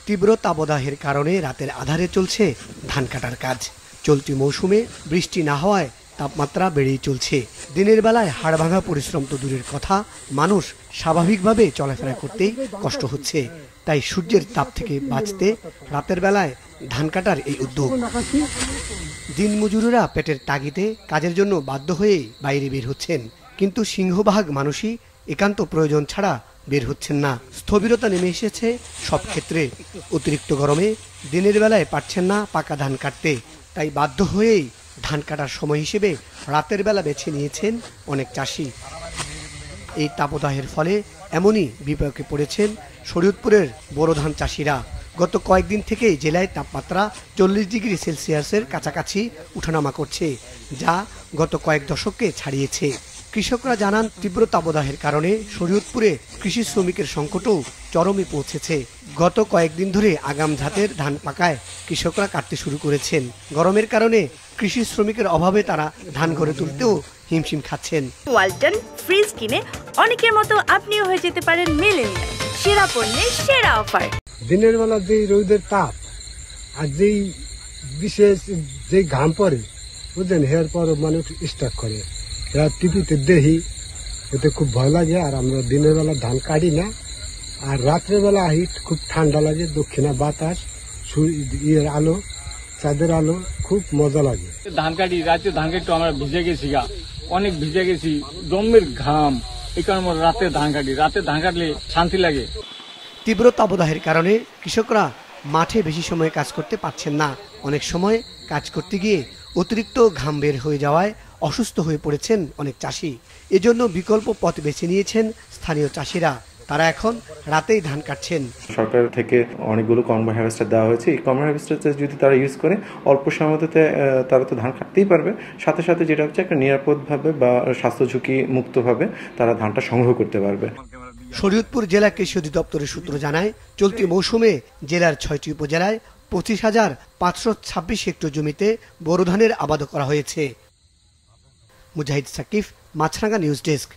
তীব্র তাপদাহের কারণে রাতের আঁধারে চলছে ধান কাটার কাজ। চলতি মৌসুমে বৃষ্টি না হওয়ায় তাপমাত্রা বেড়েই চলছে। দিনের বেলায় হাড়ভাঙা পরিশ্রম তো দূরের কথা, মানুষ স্বাভাবিকভাবে চলাফেরা করতেই কষ্ট হচ্ছে। তাই সূর্যের তাপ থেকে বাঁচতে রাতের বেলায় ধান কাটার এই উদ্যোগ। দিনমজুরেরা পেটের তাগিদে কাজের জন্য বাধ্য হয়ে বাইরে বের হচ্ছেন, কিন্তু সিংহভাগ মানুষই একান্ত প্রয়োজন ছাড়া বের হচ্ছেন না। স্থবিরতা নেমে এসেছে সব ক্ষেত্রে। অতিরিক্ত গরমে দিনের বেলায় পারছেন না পাকা ধান কাটতে, তাই বাধ্য হয়েই ধান কাটার সময় হিসেবে রাতের বেলা বেছে নিয়েছেন অনেক চাষি। এই তাপদাহের ফলে এমনই বিপাকে পড়েছেন শরীয়তপুরের বোরো ধান চাষিরা। গত কয়েকদিন থেকেই জেলায় তাপমাত্রা 40 ডিগ্রি সেলসিয়াসের কাছাকাছি উঠানামা করছে, যা গত কয়েক দশককে ছাড়িয়েছে। কৃষকরা জানান, তীব্র তাপদাহের কারণে শরীয়তপুরে কৃষি শ্রমিকের সংকটও চরমে পৌঁছেছে। গত কয়েকদিন ধরে আগাম জাতের ধান পাকায় কৃষকরা কাটতে শুরু করেছেন। গরমের কারণে কৃষি শ্রমিকের অভাবে তারা ধান ঘরে তুলতেও হিমশিম খাচ্ছেন। ওয়ালটন ফ্রিজ কিনে অনেকের মতো আপনিও হয়ে যেতে পারেন মিলেনিয়াল। সেরা পণ্যের সেরা অফার। দিনের বেলা যে রোদের তাপ আর যেই বিশেষ যে ঘাম পড়ে বুঝলেন, এর পর মানুষ স্টার্ট করে। এরা টিভিতে দেখি, এতে খুব ভয় লাগে। আর আমরা দিনের বেলা ধান কাটি না, আর রাত্রের বেলা হিট খুব ঠান্ডা লাগে। দক্ষিণা বাতাস, ইয়ের আলো, চাঁদের আলো, খুব মজা লাগে। ধান কাটি রাতে ধান কাটি আমরা ভিজে গেছি, অনেক ভিজে গেছি, জমের ঘাম। এই কারণে আমরা রাতে ধান কাটি। রাতে ধান কাটলে শান্তি লাগে। তীব্র তাপদাহের কারণে কৃষকরা মাঠে বেশি সময় কাজ করতে পারছেন না। অনেক সময় কাজ করতে গিয়ে অতিরিক্ত ঘাম বের হয়ে যাওয়ায় অসুস্থ হয়ে পড়েছেন অনেক চাষি। এজন্য বিকল্প পথ বেছে নিয়েছেন স্থানীয় চাষিরা। তারা এখন রাতেই ধান কাটছেন। সরকার থেকে অনেকগুলো কম্বাইন হারভেস্টার দেওয়া হয়েছে। এই কম্বাইন হারভেস্টার যদি তারা ইউজ করে অল্প সময়তে তারা তো ধান কাটতেই পারবে, সাথে সাথে যেটা হচ্ছে একটা নিরাপদভাবে বা স্বাস্থ্য ঝুঁকি মুক্তভাবে তারা ধানটা সংগ্রহ করতে পারবে। শরীয়তপুর জেলা কৃষি অধিদপ্তরের সূত্র জানায়, চলতি মৌসুমে জেলার 6টি উপজেলায় 25,526 হেক্টর জমিতে বোরো ধানের আবাদ করা হয়েছে। মুজাহিদ সাকিফ, মাছরাঙ্গা নিউজ ডেস্ক।